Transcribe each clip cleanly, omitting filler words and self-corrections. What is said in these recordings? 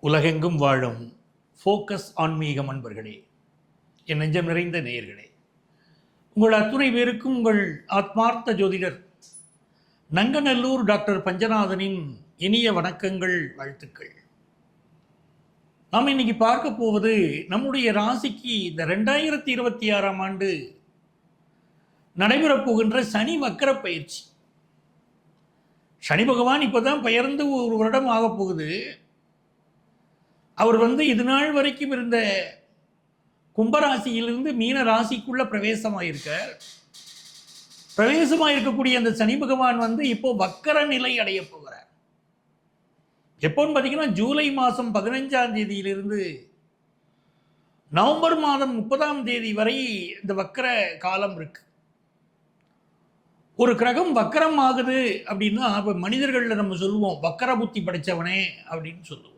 உலகெங்கும் வாழும் ஃபோக்கஸ் ஆன்மீகம் அன்பர்களே, என் நெஞ்சம் நிறைந்த நேயர்களே, உங்கள் அத்துணை பேருக்கும் உங்கள் ஆத்மார்த்த ஜோதிடர் நங்கநல்லூர் டாக்டர் பஞ்சநாதனின் இனிய வணக்கங்கள், வாழ்த்துக்கள். நாம் இன்னைக்கு பார்க்க போவது நம்முடைய ராசிக்கு இந்த 2026ஆம் ஆண்டு நடைபெறப் போகின்ற சனி வக்கர பயிற்சி. சனி பகவான் இப்போதான் பெயர்ந்து ஒரு வருடம் ஆகப் போகுது. அவர் இது நாள் வரைக்கும் இருந்த கும்பராசியிலிருந்து மீன ராசிக்குள்ள பிரவேசமாயிருக்கார். பிரவேசமாயிருக்கக்கூடிய அந்த சனி பகவான் இப்போ வக்கர நிலை அடைய போகிறார். எப்போன்னு பார்த்தீங்கன்னா ஜூலை மாதம் 15ஆம் தேதியிலிருந்து நவம்பர் மாதம் 30ஆம் தேதி வரை இந்த வக்கர காலம் இருக்கு. ஒரு கிரகம் வக்கரம் ஆகுது அப்படின்னா இப்போ மனிதர்களில் நம்ம சொல்லுவோம் வக்கர புத்தி படைத்தவனே அப்படின்னு சொல்லுவோம்.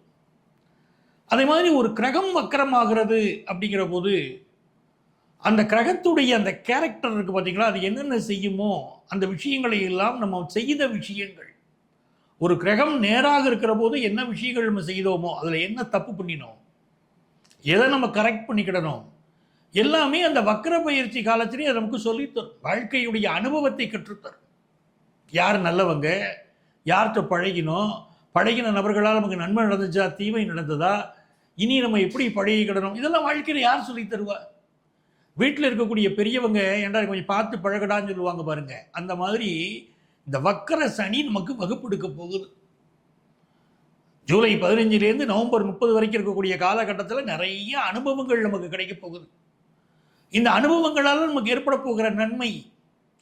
அதே மாதிரி ஒரு கிரகம் வக்கரமாகிறது அப்படிங்கிற போது அந்த கிரகத்துடைய அந்த கேரக்டர் இருக்குது பார்த்தீங்களா, அது என்னென்ன செய்யுமோ அந்த விஷயங்களை எல்லாம் நம்ம செய்த விஷயங்கள். ஒரு கிரகம் நேராக இருக்கிற போது என்ன விஷயங்கள் நம்ம செய்தோமோ, அதில் என்ன தப்பு பண்ணினோம், எதை நம்ம கரெக்ட் பண்ணிக்கிடணும், எல்லாமே அந்த வக்கர பயிற்சி காலத்திலேயே நமக்கு சொல்லித்தரும். வாழ்க்கையுடைய அனுபவத்தை கற்றுத்தரும். யார் நல்லவங்க, யார்கிட்ட பழகினோம், பழகின நபர்களால் நமக்கு நன்மை நடந்துச்சா, தீமை நடந்ததா, இனி நம்ம எப்படி பழகிக்கிடணும், இதெல்லாம் வாழ்க்கையில் யார் சொல்லி தருவா? வீட்டில் இருக்கக்கூடிய பெரியவங்க ஏன்டா கொஞ்சம் பார்த்து பழகடான்னு சொல்லுவாங்க பாருங்க. அந்த மாதிரி இந்த வக்கர சனி நமக்கு வகுப்பெடுக்க போகுது. ஜூலை 15லேருந்து நவம்பர் 30 வரைக்கும் இருக்கக்கூடிய காலகட்டத்தில் நிறைய அனுபவங்கள் நமக்கு கிடைக்க போகுது. இந்த அனுபவங்களால் நமக்கு ஏற்பட போகிற நன்மை,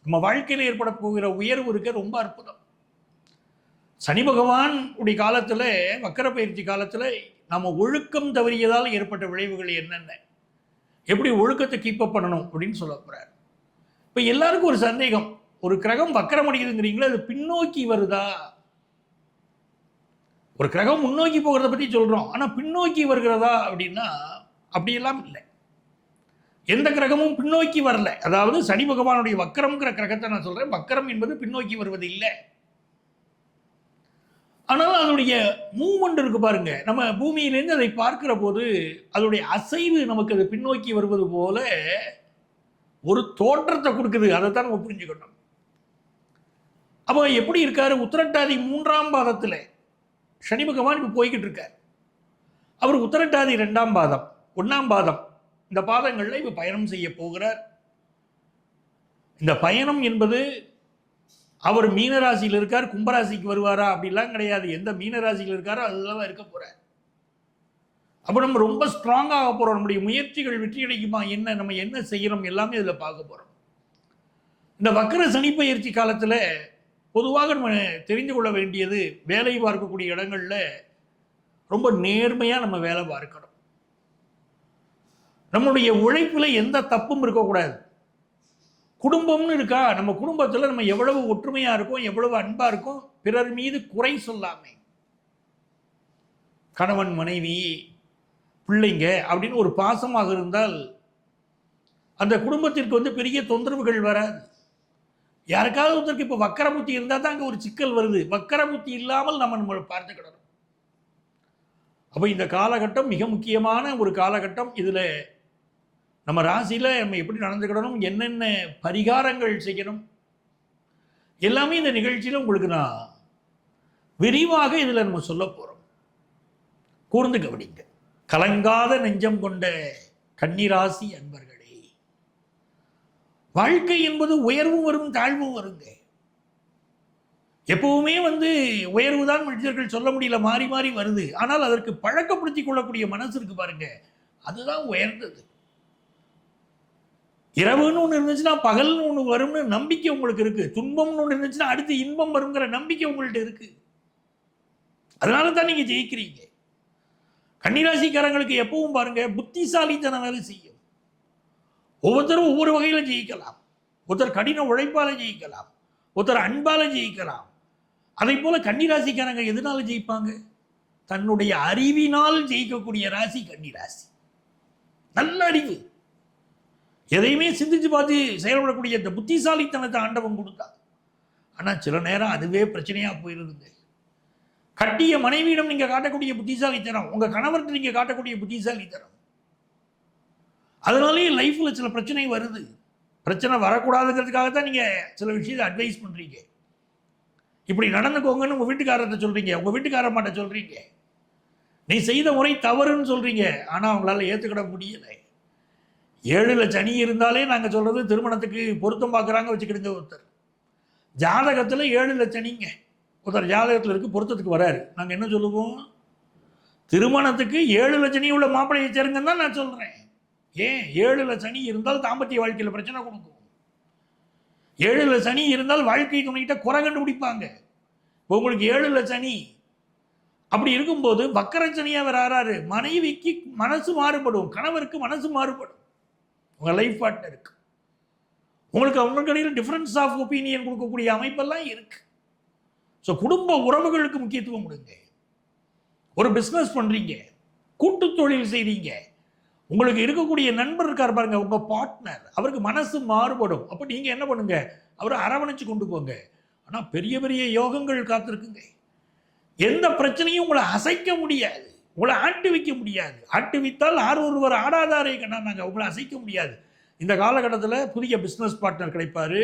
நம்ம வாழ்க்கையில் ஏற்பட போகிற உயர்வு இருக்க ரொம்ப அற்புதம். சனி பகவான் உடைய காலத்தில், வக்கர பயிற்சி காலத்தில் நம்ம ஒழுக்கம் தவறியதால் ஏற்பட்ட விளைவுகள் என்னென்ன, எப்படி ஒழுக்கத்தை கீப்பப் பண்ணணும் அப்படின்னு சொல்ல போகிறார். இப்போ எல்லாருக்கும் ஒரு சந்தேகம், ஒரு கிரகம் வக்கரம் அடைக்குதுங்கிறீங்களா, அது பின்னோக்கி வருதா? ஒரு கிரகம் முன்னோக்கி போகிறத பற்றி சொல்கிறோம், ஆனால் பின்னோக்கி வருகிறதா அப்படின்னா அப்படியெல்லாம் இல்லை. எந்த கிரகமும் பின்னோக்கி வரல. அதாவது சனி பகவானுடைய வக்கரம்ங்கிற கிரகத்தை நான் சொல்கிறேன். வக்கரம் என்பது பின்னோக்கி வருவது இல்லை. ஆனால் அதனுடைய மூவ்மெண்ட் இருக்கு பாருங்க. நம்ம பூமியிலேருந்து அதை பார்க்கிற போது அதனுடைய அசைவு நமக்கு அது பின்னோக்கி வருவது போல ஒரு தோற்றத்தை கொடுக்குது. அதை தான் நம்ம புரிஞ்சுக்கணும். அப்போ எப்படி இருக்காரு? உத்திரட்டாதி 3ஆம் பாதத்தில் சனி பகவான் இப்போ போய்கிட்டு இருக்கார். அவர் உத்திரட்டாதி 2ஆம் பாதம், 1ஆம் பாதம், இந்த பாதங்களில் இப்போ பயணம் செய்ய போகிறார். இந்த பயணம் என்பது அவர் மீனராசியில் இருக்கார், கும்பராசிக்கு வருவாரா அப்படிலாம் கிடையாது. எந்த மீனராசியில் இருக்காரோ அதுதான் இருக்க போகிறார். அப்போ நம்ம ரொம்ப ஸ்ட்ராங்காக போகிறோம். நம்முடைய முயற்சிகள் வெற்றி கிடைக்குமா, என்ன நம்ம என்ன செய்கிறோம் எல்லாமே இதில் பார்க்க போகிறோம். இந்த வக்கர சனி பயிற்சி காலத்தில் பொதுவாக நம்ம தெரிந்து கொள்ள வேண்டியது, வேலை பார்க்கக்கூடிய இடங்களில் ரொம்ப நேர்மையாக நம்ம வேலை பார்க்கணும். நம்மளுடைய உழைப்பில் எந்த தப்பும் இருக்கக்கூடாது. குடும்பம்னு இருக்கா, நம்ம குடும்பத்தில் நம்ம எவ்வளவு ஒற்றுமையாக இருக்கோம், எவ்வளவு அன்பாக இருக்கோம், பிறர் மீது குறை சொல்லாமே, கணவன் மனைவி பிள்ளைங்க அப்படின்னு ஒரு பாசமாக இருந்தால் அந்த குடும்பத்திற்கு பெரிய தொந்தரவுகள் வராது. யாருக்காவது ஒருத்தருக்கு இப்போ வக்கரபுத்தி இருந்தால் தான் அங்கே ஒரு சிக்கல் வருது. வக்கரபுத்தி இல்லாமல் நம்ம பார்த்துக்கிடணும். அப்போ இந்த காலகட்டம் மிக முக்கியமான ஒரு காலகட்டம். இதில் நம்ம ராசியில் நம்ம எப்படி நடந்துக்கிடணும், என்னென்ன பரிகாரங்கள் செய்யணும், எல்லாமே இந்த நிகழ்ச்சியில் உங்களுக்கு நான் விரிவாக இதில் நம்ம சொல்ல போகிறோம். கூர்ந்து கவனிங்க. கலங்காத நெஞ்சம் கொண்ட கன்னிராசி அன்பர்களே, வாழ்க்கை என்பது உயர்வும் வரும், தாழ்வும் வருங்க. எப்பவுமே உயர்வு தான் மனிதர்கள் சொல்ல முடியல, மாறி மாறி வருது. ஆனால் அதற்கு பழக்கப்படுத்தி கொள்ளக்கூடிய மனசு இருக்கு பாருங்க, அதுதான் உயர்ந்தது. இரவுன்னு ஒன்று இருந்துச்சுன்னா பகல்னு ஒன்று வரும்னு நம்பிக்கை உங்களுக்கு இருக்கு. துன்பம்னு ஒன்று இருந்துச்சுன்னா அடுத்து இன்பம் வருங்கிற நம்பிக்கை உங்கள்கிட்ட இருக்கு. அதனால தான் நீங்க ஜெயிக்கிறீங்க. கன்னிராசிக்காரங்களுக்கு எப்பவும் பாருங்க, புத்திசாலித்தனம் வேலை செய்யும். ஒவ்வொருத்தரும் ஒவ்வொரு வகையில ஜெயிக்கலாம். ஒருத்தர் கடின உழைப்பால ஜெயிக்கலாம், ஒருத்தர் அன்பால ஜெயிக்கலாம். அதே போல கன்னிராசிக்காரங்க எதனால ஜெயிப்பாங்க? தன்னுடைய அறிவினால் ஜெயிக்கக்கூடிய ராசி கன்னிராசி. நல்ல அறிவு, எதையுமே சிந்திச்சு பார்த்து செயல்படக்கூடிய இந்த புத்திசாலித்தனத்தை ஆண்டவன் கொடுத்தா. ஆனால் சில நேரம் அதுவே பிரச்சனையாக போயிருதுங்க. கட்டிய மனைவியிடம் நீங்க காட்டக்கூடிய புத்திசாலித்தனம், உங்க கணவர்கிட்ட நீங்க காட்டக்கூடிய புத்திசாலித்தனம், அதனாலேயே லைஃப்ல சில பிரச்சனை வருது. பிரச்சனை வரக்கூடாதுங்கிறதுக்காக தான் நீங்க சில விஷயத்தை அட்வைஸ் பண்றீங்க. இப்படி நடந்துக்கோங்கன்னு உங்க வீட்டுக்காரர்கிட்ட சொல்றீங்க, உங்க வீட்டுக்காரம்மாட்ட சொல்றீங்க. நீ செய்த முறை தவறுன்னு சொல்றீங்க, ஆனா அவங்களால ஏத்துக்கிட முடியல. 7ல் சனி இருந்தாலே நாங்க சொல்றது திருமணத்துக்கு பொருத்தம் பார்க்குறாங்க வச்சுக்கிடுங்க. ஒருத்தர் ஜாதகத்தில் 7ல் சனிங்க, ஒருத்தர் ஜாதகத்தில் இருக்கு, பொருத்தத்துக்கு வராரு, நாங்கள் என்ன சொல்லுவோம்? திருமணத்துக்கு 7ல் சனி உள்ள மாப்பிள்ளையை சேருங்கன்னு தான் நான் சொல்கிறேன். ஏன் 7ல் சனி இருந்தால் தாம்பத்திய வாழ்க்கையில் பிரச்சனை கொடுக்கும். 7ல் சனி இருந்தால் வாழ்க்கை துணைகிட்ட குறை கண்டுபிடிப்பாங்க. இப்போ உங்களுக்கு 7ல் சனி அப்படி இருக்கும்போது வக்கரச்சனியாக வேற ஆறாரு, மனைவிக்கு மனசு மாறுபடும், கணவருக்கு மனசு மாறுபடும், உங்கள் லைஃப் பார்ட்னருக்கு. உங்களுக்கு அவங்களுக்கு இடையில் டிஃப்ரென்ஸ் ஆஃப் ஒப்பீனியன் கொடுக்கக்கூடிய அமைப்பெல்லாம் இருக்கு. ஸோ குடும்ப உறவுகளுக்கு முக்கியத்துவம் கொடுங்க. ஒரு பிஸ்னஸ் பண்ணுறீங்க, கூட்டு தொழில் செய்கிறீங்க, உங்களுக்கு இருக்கக்கூடிய நண்பர் இருக்கார் பாருங்க, உங்கள் பார்ட்னர், அவருக்கு மனசு மாறுபடும். அப்போ நீங்கள் என்ன பண்ணுங்க? அவரை அரவணைச்சு கொண்டு போங்க. ஆனால் பெரிய பெரிய யோகங்கள் காத்திருக்குங்க. எந்த பிரச்சனையும் உங்களை அசைக்க முடியாது, உங்களை ஆட்டு வைக்க முடியாது. ஆட்டு வைத்தால் ஒருவர் ஆடாதாரே கண்ணாங்க, உங்களை அசைக்க முடியாது. இந்த காலகட்டத்தில் புதிய பிஸ்னஸ் பார்ட்னர் கிடைப்பார்,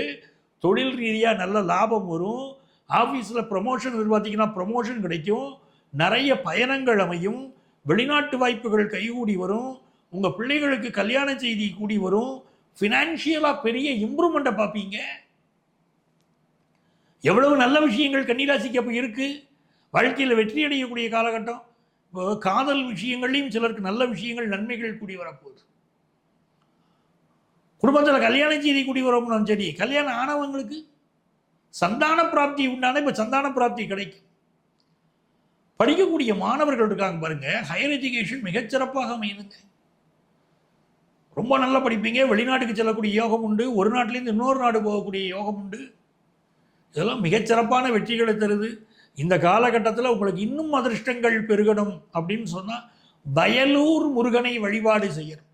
தொழில் ரீதியாக நல்ல லாபம் வரும், ஆஃபீஸில் ப்ரமோஷன் எதிர்பார்த்தீங்கன்னா ப்ரமோஷன் கிடைக்கும், நிறைய பயணங்கள் அமையும், வெளிநாட்டு வாய்ப்புகள் கைகூடி வரும், உங்கள் பிள்ளைகளுக்கு கல்யாண செய்தி கூடி வரும், ஃபினான்ஷியலாக பெரிய இம்ப்ரூவ்மெண்ட்டை பார்ப்பீங்க. எவ்வளவு நல்ல விஷயங்கள் கன்னிராசிக்கு அப்போ இருக்குது. வாழ்க்கையில் வெற்றி அடையக்கூடிய காலகட்டம். இப்போ காதல் விஷயங்கள்லையும் சிலருக்கு நல்ல விஷயங்கள், நன்மைகள் கூடி வரப்போகுது. குடும்பத்தில் கல்யாண செய்தி கூடி வரோம்னாலும் சரி, கல்யாணம் ஆனவங்களுக்கு சந்தான பிராப்தி உண்டான இப்போ சந்தான பிராப்தி கிடைக்கும். படிக்கக்கூடிய மாணவர்கள் இருக்காங்க பாருங்க, ஹையர் எஜுகேஷன் மிகச்சிறப்பாக அமையுதுங்க. ரொம்ப நல்லா படிப்பீங்க, வெளிநாட்டுக்கு செல்லக்கூடிய யோகம் உண்டு, ஒரு நாட்டிலேருந்து இன்னொரு நாடு போகக்கூடிய யோகம் உண்டு. இதெல்லாம் மிகச்சிறப்பான வெற்றிகளை தருது. இந்த காலகட்டத்தில் உங்களுக்கு இன்னும் அதிர்ஷ்டங்கள் பெருகணும் அப்படின்னு சொன்னால் வயலூர் முருகனை வழிபாடு செய்யணும்.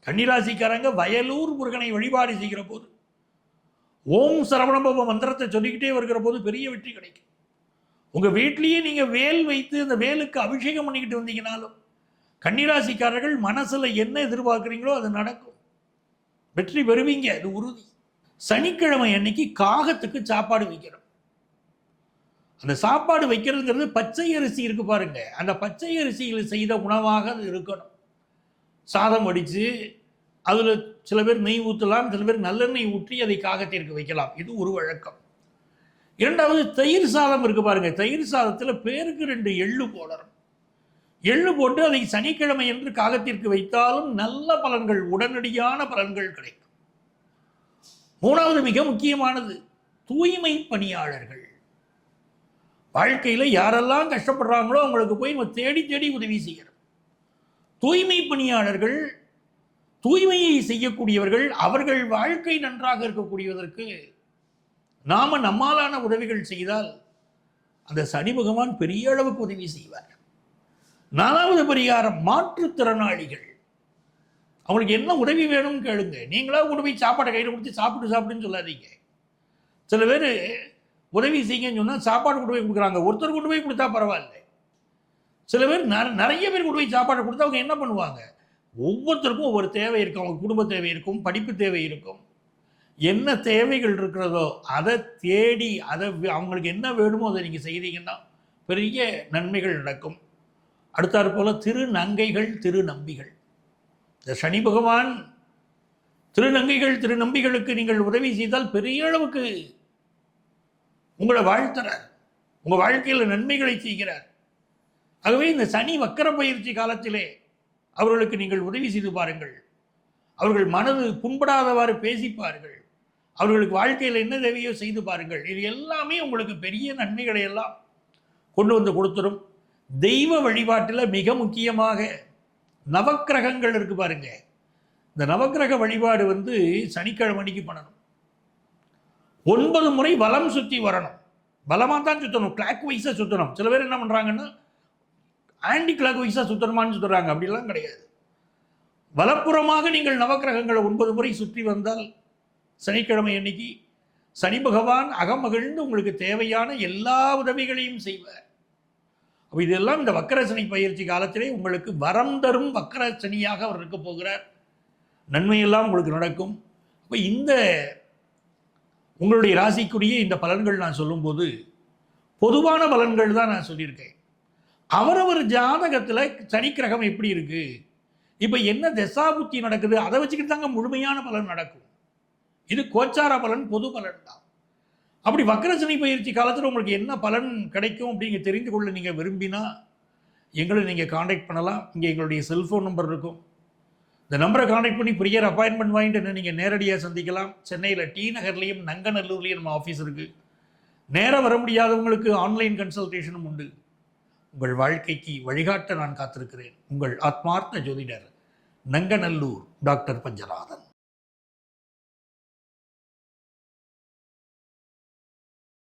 கன்னிராசிக்காரங்க வயலூர் முருகனை வழிபாடு செய்கிற போது, ஓம் சரவணபவ மந்திரத்தை சொல்லிக்கிட்டே வருகிற போது பெரிய வெற்றி கிடைக்கும். உங்கள் வீட்லேயே நீங்கள் வேல் வைத்து அந்த வேலுக்கு அபிஷேகம் பண்ணிக்கிட்டு வந்தீங்கனாலும் கன்னிராசிக்காரர்கள் மனசில் என்ன எதிர்பார்க்குறீங்களோ அது நடக்கும், வெற்றி பெறுவீங்க, அது உறுதி. சனிக்கிழமை அன்னைக்கு காகத்துக்கு சாப்பாடு வைக்கிறோம். அந்த சாப்பாடு வைக்கிறதுங்கிறது பச்சை அரிசி இருக்கு பாருங்க, அந்த பச்சை அரிசியில் செய்த உணவாக அது இருக்கணும். சாதம் வடித்து அதில் சில பேர் நெய் ஊற்றலாம், சில பேர் நல்லெண்ணெய் ஊற்றி அதை காகத்திற்கு வைக்கலாம். இது ஒரு வழக்கம். இரண்டாவது, தயிர் சாதம் இருக்கு பாருங்க, தயிர் சாதத்தில் பேருக்கு 2 எள்ளு போடணும். எள்ளு போட்டு அதை சனிக்கிழமை என்று காகத்திற்கு வைத்தாலும் நல்ல பலன்கள், உடனடியான பலன்கள் கிடைக்கும். மூணாவது மிக முக்கியமானது, தூய்மை பணியாளர்கள். வாழ்க்கையில் யாரெல்லாம் கஷ்டப்படுறாங்களோ அவங்களுக்கு போய் நம்ம தேடி தேடி உதவி செய்யணும். தூய்மை பணியாளர்கள், தூய்மையை செய்யக்கூடியவர்கள், அவர்கள் வாழ்க்கை நன்றாக இருக்கக்கூடியதற்கு நாம நம்மாலான உதவிகள் செய்தால் அந்த சனி பகவான் பெரிய அளவுக்கு உதவி செய்வார். 4வது பரிகாரம், மாற்றுத்திறனாளிகள். அவங்களுக்கு என்ன உதவி வேணும்னு கேளுங்க. நீங்களா கொண்டு போய் சாப்பாடை கையில் கொடுத்து சாப்பிடுன்னு சொல்லாதீங்க. சில பேர் உதவி செய்யுங்கன்னு சொன்னால் சாப்பாடு கொண்டு போய் கொடுக்குறாங்க, ஒருத்தர் கொண்டு போய் கொடுத்தா பரவாயில்ல. சில பேர் நிறைய பேர் கொண்டு போய் சாப்பாடு கொடுத்தா அவங்க என்ன பண்ணுவாங்க, ஒவ்வொருத்தருக்கும் ஒவ்வொரு தேவை இருக்கும். அவங்க குடும்ப தேவை இருக்கும், படிப்பு தேவை இருக்கும். என்ன தேவைகள் இருக்கிறதோ அதை தேடி அவங்களுக்கு என்ன வேணுமோ அதை நீங்கள் செய்தீங்கன்னா பெரிய நன்மைகள் நடக்கும். அடுத்தாற் போல திருநங்கைகள், திருநம்பிகள். இந்த சனி பகவான் திருநங்கைகள், திருநம்பிகளுக்கு நீங்கள் உதவி செய்தால் பெரிய அளவுக்கு உங்களை வாழ்த்துறார், உங்கள் வாழ்க்கையில் நன்மைகளை செய்கிறார். ஆகவே இந்த சனி வக்கர பயிற்சி காலத்திலே அவர்களுக்கு நீங்கள் உதவி செய்து பாருங்கள். அவர்கள் மனது புண்படாதவாறு பேசிப்பார்கள், அவர்களுக்கு வாழ்க்கையில் என்ன தேவையோ செய்து பாருங்கள். இது எல்லாமே உங்களுக்கு பெரிய நன்மைகளை எல்லாம் கொண்டு வந்து கொடுத்துரும். தெய்வ வழிபாட்டில் மிக முக்கியமாக நவக்கிரகங்கள் இருக்கு பாருங்க. இந்த நவக்கிரக வழிபாடு சனிக்கிழமை அன்னைக்கு பண்ணணும். 9 முறை வலம் சுற்றி வரணும். பலமாக தான் சுற்றணும், கிளாக் வைஸாக சுற்றணும். சில பேர் என்ன பண்ணுறாங்கன்னா ஆன்டி கிளாக் வைஸாக சுற்றணுமான்னு சுற்றுறாங்க, அப்படிலாம் கிடையாது. வலப்புறமாக நீங்கள் நவக்கிரகங்களை 9 முறை சுற்றி வந்தால் சனிக்கிழமை அன்னைக்கு சனி பகவான் அகமகிழ்ந்து உங்களுக்கு தேவையான எல்லா உதவிகளையும் செய்வார். அப்போ இதெல்லாம் இந்த வக்கர சனி பயிற்சி காலத்திலே உங்களுக்கு வரம் தரும் வக்கர சனியாக அவர் இருக்க போகிறார். நன்மையெல்லாம் உங்களுக்கு நடக்கும். அப்போ இந்த உங்களுடைய ராசிக்குரிய இந்த பலன்கள் நான் சொல்லும்போது பொதுவான பலன்கள் தான் நான் சொல்லியிருக்கேன். அவரவர் ஜாதகத்தில் சனிக்கிரகம் எப்படி இருக்கு, இப்போ என்ன தசாபுத்தி நடக்குது, அதை வச்சுக்கிட்டு தாங்க முழுமையான பலன் நடக்கும். இது கோச்சார பலன், பொது பலன் தான். அப்படி வக்கர சனி பயிற்சி காலத்தில் உங்களுக்கு என்ன பலன் கிடைக்கும் அப்படிங்க தெரிந்து கொள்ள நீங்கள் விரும்பினா எங்களை நீங்கள் காண்டாக்ட் பண்ணலாம். இங்கே எங்களுடைய செல்ஃபோன் நம்பர் இருக்கும். இந்த நம்பரை காண்டாக்ட் பண்ணி ப்ரியர் அப்பாயின்மெண்ட் வாங்கிட்டு என்ன நீங்கள் நேரடியாக சந்திக்கலாம். சென்னையில் டி நகர்லேயும் நங்கநல்லூர்லேயும் நம்ம ஆஃபீஸ் இருக்குது. நேராக வர முடியாதவங்களுக்கு ஆன்லைன் கன்சல்டேஷனும் உண்டு. உங்கள் வாழ்க்கைக்கு வழிகாட்ட நான் காத்திருக்கிறேன். உங்கள் ஆத்மார்த்த ஜோதிடர் நங்கநல்லூர் டாக்டர் பஞ்சநாதன்.